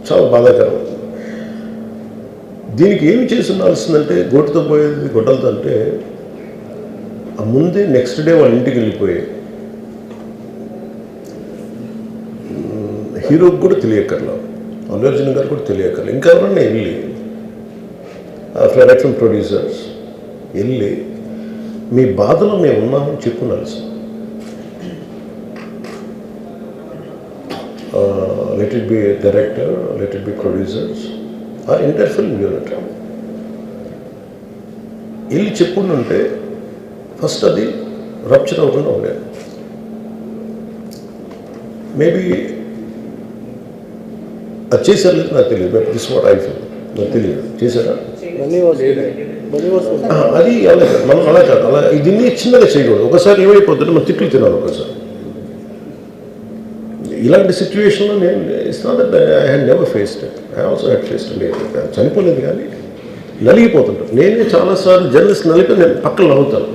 చాలా బాధాకరం. దీనికి ఏమి చేసి ఉండాల్సిందంటే గోటుతో పోయేది గొడ్డలతో అంటే ఆ ముందే నెక్స్ట్ డే వాళ్ళ ఇంటికి వెళ్ళిపోయి హీరోకి కూడా తెలియకర్లా, అల్లు అర్జున్ గారు కూడా తెలియకర్లా, ఇంకెవరన్నా వెళ్ళి డైరెక్టర్ ప్రొడ్యూసర్స్ వెళ్ళి మీ బాధలో మేము ఉన్నామని చెప్పున్నారు sir. Let it be director, let it be producers or entire film unit వెళ్ళి చెప్పుంటే ఫస్ట్ అది రప్చర్ అవ్వకుండా ఉండేది. మేబీ అది చేశారు లేదు నాకు తెలియదు, but this what I feel, నాకు తెలియదు చేశారా అది అలా కాదు, మనం అలా కాదు, అలా దీన్ని చిన్నగా చేయకూడదు. ఒకసారి ఏమైపోతుంటే మనం తిట్లు తినాలి ఒకసారి. ఇలాంటి సిచ్యువేషన్లో నేను it's not that I had never faced it, I also had faced it. చనిపోలేదు కానీ నలిగిపోతుంటాను. నేనే చాలాసార్లు జర్నలిస్ట్ నలిపి నేను పక్కన నవ్వుతాను.